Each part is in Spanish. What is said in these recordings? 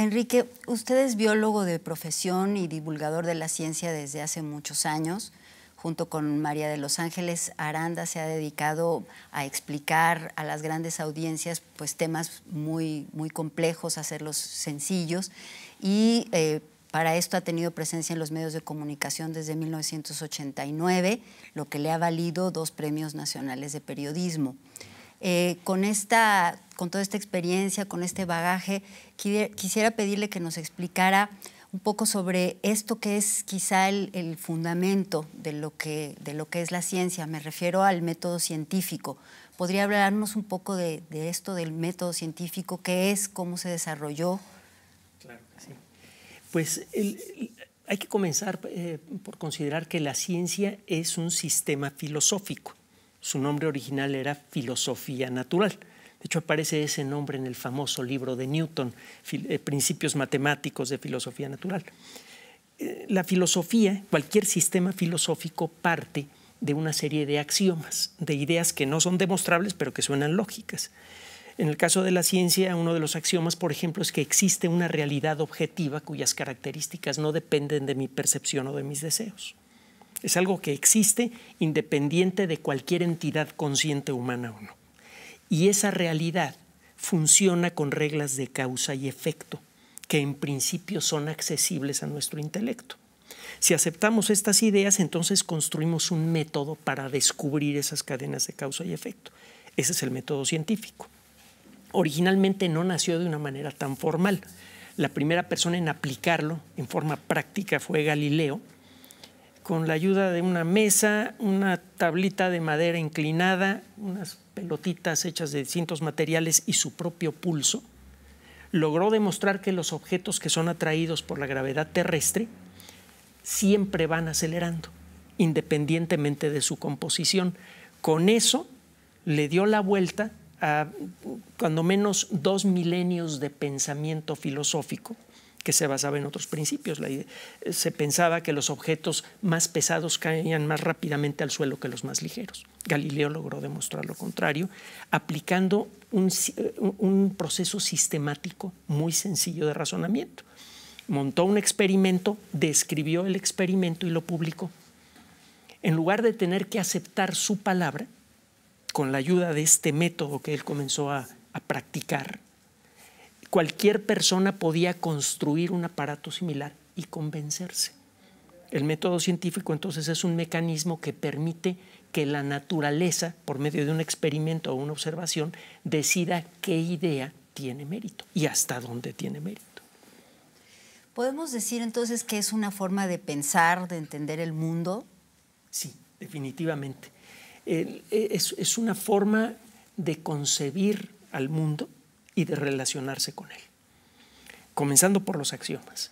Enrique, usted es biólogo de profesión y divulgador de la ciencia desde hace muchos años. Junto con María de los Ángeles Aranda se ha dedicado a explicar a las grandes audiencias pues, temas muy complejos, hacerlos sencillos y para esto ha tenido presencia en los medios de comunicación desde 1989, lo que le ha valido 2 premios nacionales de periodismo. Con toda esta experiencia, con este bagaje, quisiera pedirle que nos explicara un poco sobre esto que es quizá el fundamento de lo que es la ciencia. Me refiero al método científico. ¿Podría hablarnos un poco de esto, del método científico? ¿Qué es? ¿Cómo se desarrolló? Claro que sí. Pues hay que comenzar por considerar que la ciencia es un sistema filosófico. Su nombre original era filosofía natural. De hecho, aparece ese nombre en el famoso libro de Newton, Principios Matemáticos de Filosofía Natural. La filosofía, cualquier sistema filosófico, parte de una serie de axiomas, de ideas que no son demostrables, pero que suenan lógicas. En el caso de la ciencia, uno de los axiomas, por ejemplo, es que existe una realidad objetiva cuyas características no dependen de mi percepción o de mis deseos. Es algo que existe independiente de cualquier entidad consciente humana o no. Y esa realidad funciona con reglas de causa y efecto, que en principio son accesibles a nuestro intelecto. Si aceptamos estas ideas, entonces construimos un método para descubrir esas cadenas de causa y efecto. Ese es el método científico. Originalmente no nació de una manera tan formal. La primera persona en aplicarlo en forma práctica fue Galileo, con la ayuda de una mesa, una tablita de madera inclinada, unas pelotitas hechas de distintos materiales y su propio pulso, logró demostrar que los objetos que son atraídos por la gravedad terrestre siempre van acelerando, independientemente de su composición. Con eso le dio la vuelta a cuando menos 2 milenios de pensamiento filosófico que se basaba en otros principios. Se pensaba que los objetos más pesados caían más rápidamente al suelo que los más ligeros. Galileo logró demostrar lo contrario, aplicando un proceso sistemático muy sencillo de razonamiento. Montó un experimento, describió el experimento y lo publicó. En lugar de tener que aceptar su palabra, con la ayuda de este método que él comenzó a practicar, cualquier persona podía construir un aparato similar y convencerse. El método científico entonces es un mecanismo que permite que la naturaleza, por medio de un experimento o una observación, decida qué idea tiene mérito y hasta dónde tiene mérito. ¿Podemos decir entonces que es una forma de pensar, de entender el mundo? Sí, definitivamente. Es una forma de concebir al mundo y de relacionarse con él. Comenzando por los axiomas.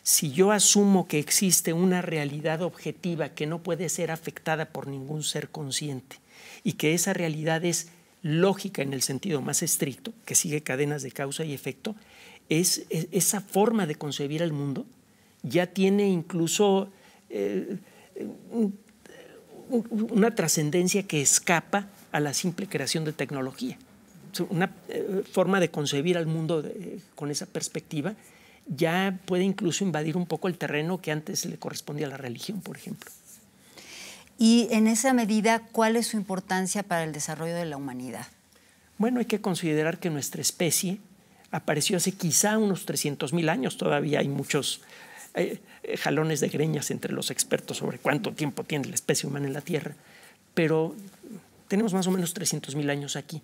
Si yo asumo que existe una realidad objetiva que no puede ser afectada por ningún ser consciente y que esa realidad es lógica en el sentido más estricto, que sigue cadenas de causa y efecto, esa forma de concebir el mundo ya tiene incluso una trascendencia que escapa a la simple creación de tecnología. Una forma de concebir al mundo con esa perspectiva ya puede incluso invadir un poco el terreno que antes le correspondía a la religión, por ejemplo. Y en esa medida, ¿cuál es su importancia para el desarrollo de la humanidad? Bueno, hay que considerar que nuestra especie apareció hace quizá unos 300.000 años. Todavía hay muchos jalones de greñas entre los expertos sobre cuánto tiempo tiene la especie humana en la Tierra, pero tenemos más o menos 300.000 años aquí.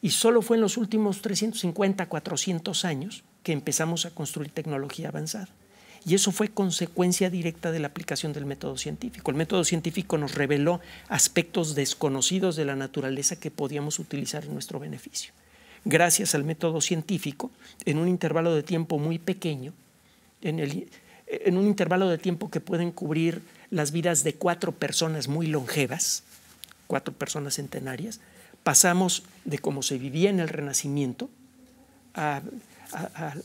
Y solo fue en los últimos 350, 400 años que empezamos a construir tecnología avanzada. Y eso fue consecuencia directa de la aplicación del método científico. El método científico nos reveló aspectos desconocidos de la naturaleza que podíamos utilizar en nuestro beneficio. Gracias al método científico, en un intervalo de tiempo muy pequeño, en un intervalo de tiempo que pueden cubrir las vidas de 4 personas muy longevas, 4 personas centenarias, pasamos de cómo se vivía en el Renacimiento a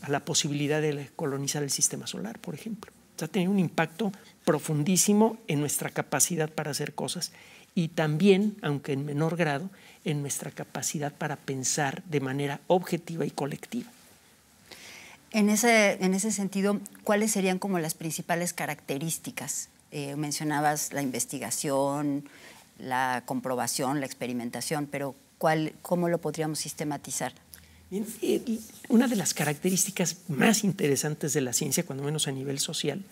la posibilidad de colonizar el sistema solar, por ejemplo. O sea, ha tenido un impacto profundísimo en nuestra capacidad para hacer cosas y también, aunque en menor grado, en nuestra capacidad para pensar de manera objetiva y colectiva. En ese sentido, ¿cuáles serían como las principales características? Mencionabas la investigación, la comprobación, la experimentación, pero ¿cómo lo podríamos sistematizar? Bien, una de las características más interesantes de la ciencia, cuando menos a nivel social,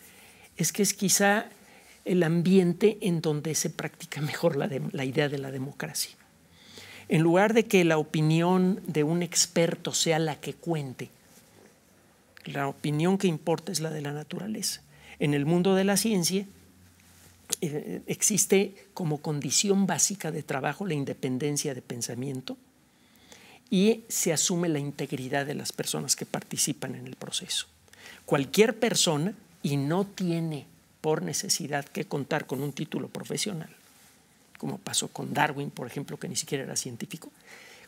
es que es quizá el ambiente en donde se practica mejor la idea de la democracia. En lugar de que la opinión de un experto sea la que cuente, la opinión que importa es la de la naturaleza. En el mundo de la ciencia existe como condición básica de trabajo la independencia de pensamiento y se asume la integridad de las personas que participan en el proceso. Cualquier persona, y no tiene por necesidad que contar con un título profesional, como pasó con Darwin, por ejemplo, que ni siquiera era científico,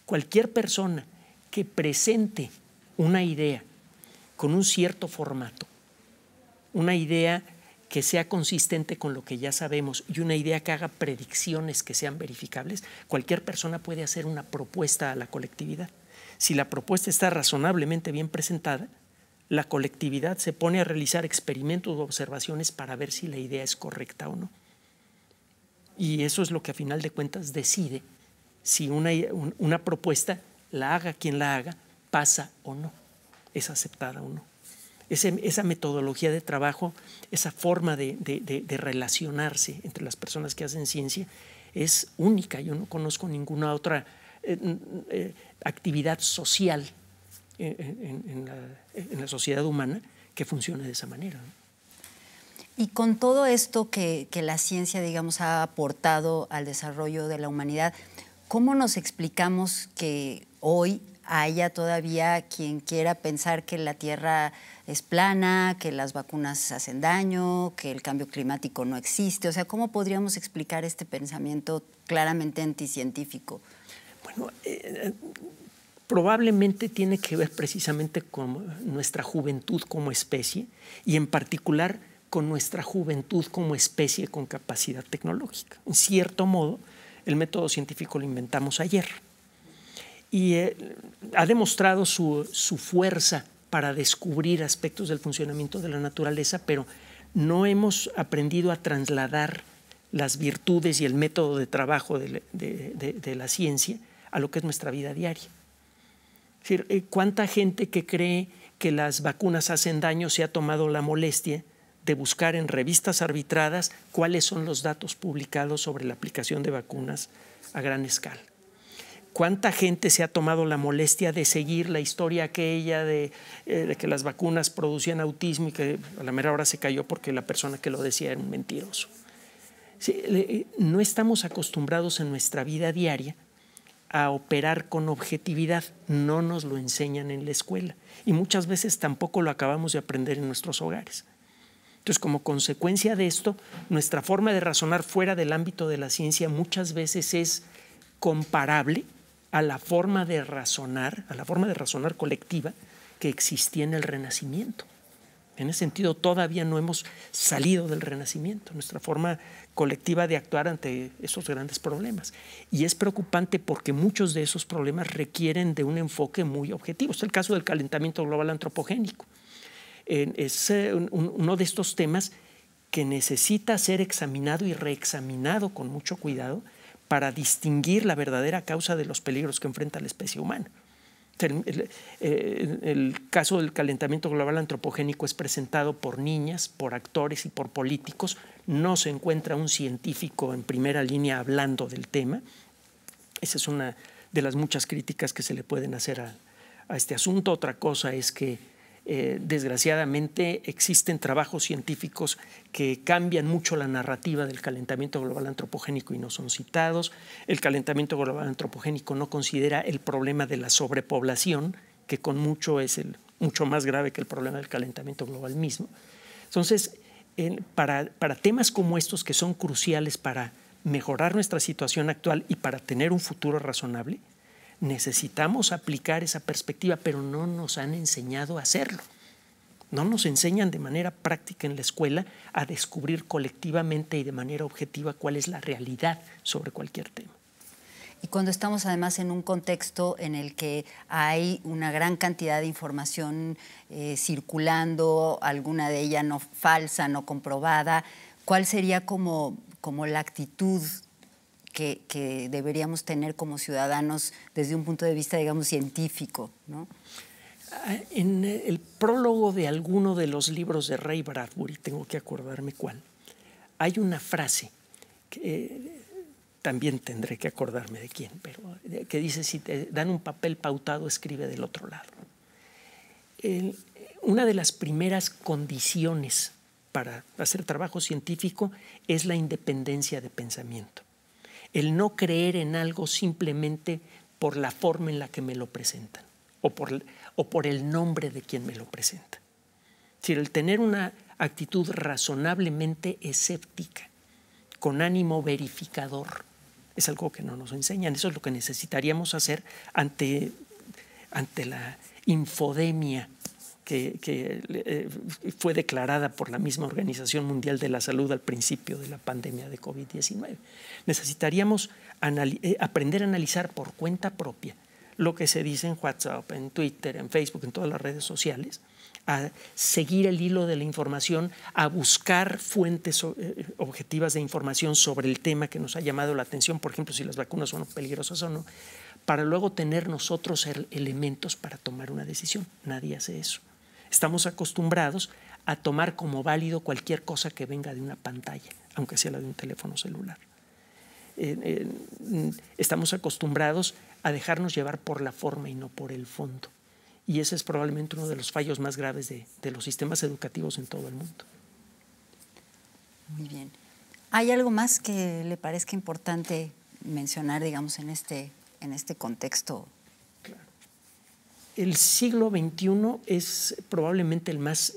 cualquier persona que presente una idea con un cierto formato, una idea que sea consistente con lo que ya sabemos y una idea que haga predicciones que sean verificables, cualquier persona puede hacer una propuesta a la colectividad. Si la propuesta está razonablemente bien presentada, la colectividad se pone a realizar experimentos o observaciones para ver si la idea es correcta o no. Y eso es lo que a final de cuentas decide si una propuesta, la haga quien la haga, pasa o no, es aceptada o no. Esa metodología de trabajo, esa forma de relacionarse entre las personas que hacen ciencia es única. Yo no conozco ninguna otra actividad social en la sociedad humana que funcione de esa manera, ¿no? Y con todo esto que la ciencia, digamos, ha aportado al desarrollo de la humanidad, ¿cómo nos explicamos que hoy haya todavía quien quiera pensar que la Tierra es plana, que las vacunas hacen daño, que el cambio climático no existe? O sea, ¿cómo podríamos explicar este pensamiento claramente anticientífico? Bueno, probablemente tiene que ver precisamente con nuestra juventud como especie y en particular con nuestra juventud como especie con capacidad tecnológica. En cierto modo, el método científico lo inventamos ayer y ha demostrado su fuerza para descubrir aspectos del funcionamiento de la naturaleza, pero no hemos aprendido a trasladar las virtudes y el método de trabajo de la ciencia a lo que es nuestra vida diaria. Es decir, ¿cuánta gente que cree que las vacunas hacen daño se ha tomado la molestia de buscar en revistas arbitradas cuáles son los datos publicados sobre la aplicación de vacunas a gran escala? ¿Cuánta gente se ha tomado la molestia de seguir la historia aquella de que las vacunas producían autismo y que a la mera hora se cayó porque la persona que lo decía era un mentiroso? Sí, no estamos acostumbrados en nuestra vida diaria a operar con objetividad, no nos lo enseñan en la escuela y muchas veces tampoco lo acabamos de aprender en nuestros hogares. Entonces, como consecuencia de esto, nuestra forma de razonar fuera del ámbito de la ciencia muchas veces es comparable a la forma de razonar colectiva que existía en el Renacimiento. En ese sentido, todavía no hemos salido del Renacimiento, nuestra forma colectiva de actuar ante esos grandes problemas. Y es preocupante porque muchos de esos problemas requieren de un enfoque muy objetivo. Es el caso del calentamiento global antropogénico. Es uno de estos temas que necesita ser examinado y reexaminado con mucho cuidado para distinguir la verdadera causa de los peligros que enfrenta la especie humana. El caso del calentamiento global antropogénico es presentado por niñas, por actores y por políticos. No se encuentra un científico en primera línea hablando del tema. Esa es una de las muchas críticas que se le pueden hacer a este asunto. Otra cosa es que desgraciadamente existen trabajos científicos que cambian mucho la narrativa del calentamiento global antropogénico y no son citados. El calentamiento global antropogénico no considera el problema de la sobrepoblación, que con mucho es mucho más grave que el problema del calentamiento global mismo. Entonces, para temas como estos que son cruciales para mejorar nuestra situación actual y para tener un futuro razonable, necesitamos aplicar esa perspectiva, pero no nos han enseñado a hacerlo. No nos enseñan de manera práctica en la escuela a descubrir colectivamente y de manera objetiva cuál es la realidad sobre cualquier tema. Y cuando estamos además en un contexto en el que hay una gran cantidad de información circulando, alguna de ella no falsa, no comprobada, ¿cuál sería como la actitud que deberíamos tener como ciudadanos desde un punto de vista, digamos, científico, ¿no? En el prólogo de alguno de los libros de Ray Bradbury, tengo que acordarme cuál, hay una frase que también tendré que acordarme de quién, pero que dice: si te dan un papel pautado, escribe del otro lado. Una de las primeras condiciones para hacer trabajo científico es la independencia de pensamiento. El no creer en algo simplemente por la forma en la que me lo presentan o por el nombre de quien me lo presenta. Es decir, el tener una actitud razonablemente escéptica, con ánimo verificador, es algo que no nos enseñan. Eso es lo que necesitaríamos hacer ante la infodemia que fue declarada por la misma Organización Mundial de la Salud al principio de la pandemia de COVID-19. Necesitaríamos aprender a analizar por cuenta propia lo que se dice en WhatsApp, en Twitter, en Facebook, en todas las redes sociales, a seguir el hilo de la información, a buscar fuentes objetivas de información sobre el tema que nos ha llamado la atención, por ejemplo, si las vacunas son peligrosas o no, para luego tener nosotros elementos para tomar una decisión. Nadie hace eso. Estamos acostumbrados a tomar como válido cualquier cosa que venga de una pantalla, aunque sea la de un teléfono celular. Estamos acostumbrados a dejarnos llevar por la forma y no por el fondo. Y ese es probablemente uno de los fallos más graves de los sistemas educativos en todo el mundo. Muy bien. ¿Hay algo más que le parezca importante mencionar, digamos, en este contexto? Claro. El siglo XXI es probablemente el más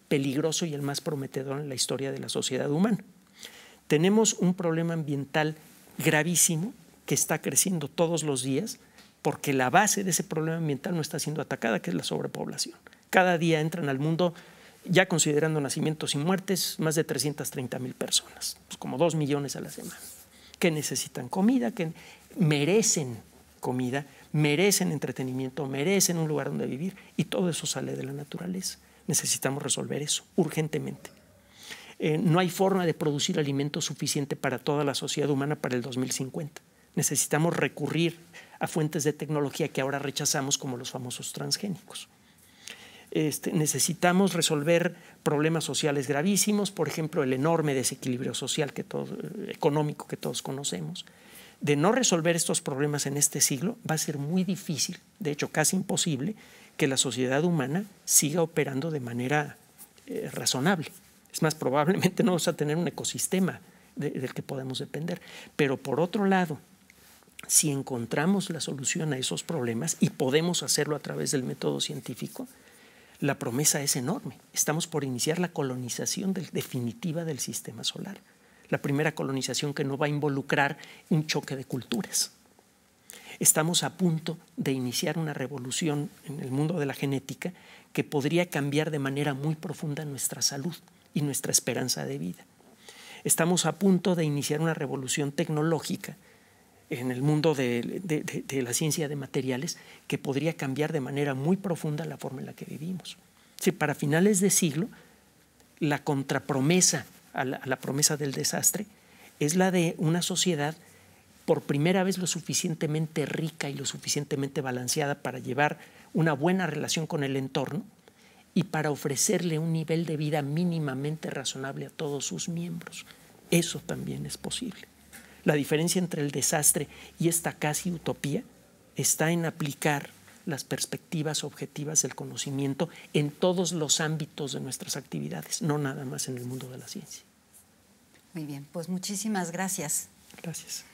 peligroso y el más prometedor en la historia de la sociedad humana. Tenemos un problema ambiental gravísimo que está creciendo todos los días, porque la base de ese problema ambiental no está siendo atacada, que es la sobrepoblación. Cada día entran al mundo, ya considerando nacimientos y muertes, más de 330,000 personas, pues como 2 millones a la semana, que necesitan comida, que merecen comida, merecen entretenimiento, merecen un lugar donde vivir, y todo eso sale de la naturaleza. Necesitamos resolver eso urgentemente. No hay forma de producir alimento suficiente para toda la sociedad humana para el 2050. Necesitamos recurrir a fuentes de tecnología que ahora rechazamos, como los famosos transgénicos. Necesitamos resolver problemas sociales gravísimos, por ejemplo, el enorme desequilibrio social económico que todos conocemos. De no resolver estos problemas en este siglo, va a ser muy difícil, de hecho casi imposible, que la sociedad humana siga operando de manera razonable. Es más, probablemente no vamos a tener un ecosistema del que podemos depender. Pero por otro lado, si encontramos la solución a esos problemas, y podemos hacerlo a través del método científico, la promesa es enorme. Estamos por iniciar la colonización definitiva del sistema solar. La primera colonización que no va a involucrar un choque de culturas. Estamos a punto de iniciar una revolución en el mundo de la genética que podría cambiar de manera muy profunda nuestra salud y nuestra esperanza de vida. Estamos a punto de iniciar una revolución tecnológica en el mundo de la ciencia de materiales que podría cambiar de manera muy profunda la forma en la que vivimos. Sí, para finales de siglo, la contrapromesa a la promesa del desastre es la de una sociedad por primera vez lo suficientemente rica y lo suficientemente balanceada para llevar una buena relación con el entorno y para ofrecerle un nivel de vida mínimamente razonable a todos sus miembros. Eso también es posible. La diferencia entre el desastre y esta casi utopía está en aplicar las perspectivas objetivas del conocimiento en todos los ámbitos de nuestras actividades, no nada más en el mundo de la ciencia. Muy bien, pues muchísimas gracias. Gracias.